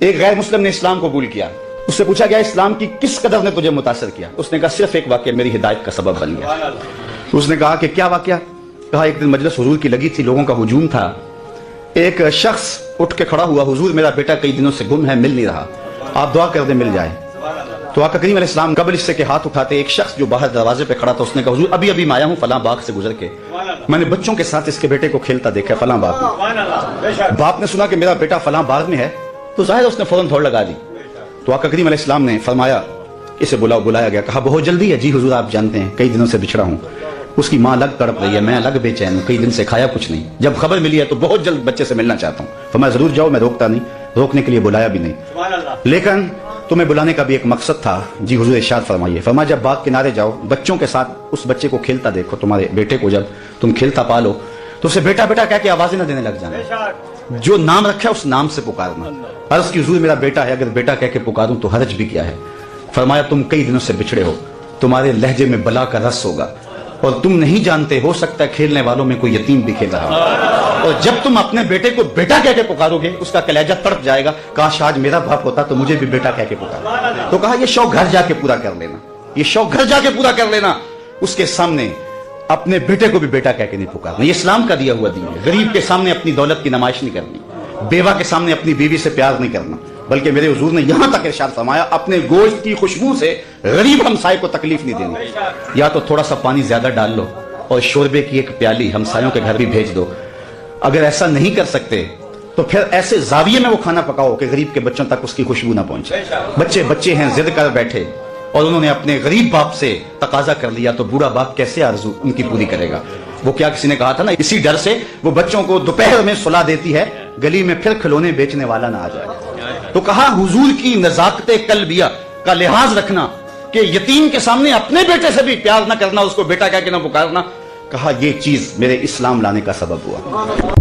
ایک غیر مسلم نے اسلام قبول کیا. اس سے پوچھا گیا اسلام کی کس قدر نے تجھے متاثر کیا؟ اس نے کہا صرف ایک واقعہ میری ہدایت کا سبب بن گیا. اس نے کہا کہ کیا واقعہ؟ کہا ایک دن مجلس حضور کی لگی تھی، لوگوں کا ہجوم تھا. ایک شخص اٹھ کے کھڑا ہوا، حضور میرا بیٹا کئی دنوں سے گم ہے، مل نہیں رہا، آپ دعا کر دیں مل جائے. تو آقا کریم علیہ السلام قبل اس سے کے ہاتھ اٹھاتے ایک شخص جو باہر دروازے پہ کھڑا تھا اس نے کہا حضور ابھی میں آیا ہوں فلاں باغ سے گزر کے، میں نے بچوں کے ساتھ اس کے بیٹے کو کھیلتا دیکھا فلاں باغ میں. باپ نے سنا کہ میرا بیٹا فلاں باغ میں ہے تو ظاہر اس نے فوراً دوڑ لگا دی. تو آقا کریم علیہ السلام نے فرمایا اسے بلایا گیا. کہا بہت جلدی ہے؟ جی حضور آپ جانتے ہیں کئی دنوں سے بچھڑا ہوں، اس کی ماں الگ تڑپ رہی ہے، میں الگ بے چین ہوں، کئی دن سے کھایا کچھ نہیں، جب خبر ملی ہے تو بہت جلد بچے سے ملنا چاہتا ہوں. فرمایا ضرور جاؤ، میں روکتا نہیں، روکنے کے لیے بلایا بھی نہیں، لیکن تمہیں بلانے کا بھی ایک مقصد تھا. جی حضور ارشاد فرمائیے. فرمایا جب باغ کنارے جاؤ بچوں کے ساتھ اس بچے کو کھیلتا دیکھو، تمہارے بیٹے کو جب تم کھیلتا پالو تو اسے بیٹا بیٹا کہہ کے آوازیں نہ دینے لگ جانا، جو نام رکھا ہے اس نام سے پکارنا. عرض کی حضور میرا بیٹا ہے، اگر بیٹا کہہ کے پکاروں تو حرج بھی کیا ہے؟ فرمایا تم کئی دنوں سے بچھڑے ہو، تمہارے لہجے میں بلا کا رس ہوگا اور تم نہیں جانتے، ہو سکتا ہے کھیلنے والوں میں کوئی یتیم بھی کھیل رہا ہو، اور جب تم اپنے بیٹے کو بیٹا کہہ کے پکارو گے اس کا کلیجہ تڑپ جائے گا، کاش آج میرا باپ ہوتا تو مجھے بھی بیٹا کہہ کے پکارا. تو کہا یہ شوق گھر جا کے پورا کر لینا، یہ شوق گھر جا کے پورا کر لینا، اس کے سامنے اپنے بیٹے کو بھی بیٹا کہہ کے نہیں پکارنا. یہ اسلام کا دیا ہوا دین ہے. غریب کے سامنے اپنی دولت کی نمائش نہیں کرنی، بیوہ کے سامنے اپنی بیوی سے پیار نہیں کرنا، بلکہ میرے حضور نے یہاں تک ارشاد فرمایا اپنے گوشت کی خوشبو سے غریب ہمسائے کو تکلیف نہیں دینی. یا تو تھوڑا سا پانی زیادہ ڈال لو اور شوربے کی ایک پیالی ہمسایوں کے گھر بھی بھیج دو. اگر ایسا نہیں کر سکتے تو پھر ایسے زاویے میں وہ کھانا پکاؤ کہ غریب کے بچوں تک اس کی خوشبو نہ پہنچے. بچے ہیں ضد کر بیٹھے اور انہوں نے اپنے غریب باپ سے تقاضا کر لیا تو بوڑھا باپ کیسے آرزو ان کی پوری کرے گا؟ وہ کیا کسی نے کہا تھا نا، اسی ڈر سے وہ بچوں کو دوپہر میں سلا دیتی ہے گلی میں پھر کھلونے بیچنے والا نہ آ جائے. تو کہا حضور کی نزاکت قلبیہ کا لحاظ رکھنا کہ یتیم کے سامنے اپنے بیٹے سے بھی پیار نہ کرنا، اس کو بیٹا کہہ کے نہ پکارنا. کہا یہ چیز میرے اسلام لانے کا سبب ہوا.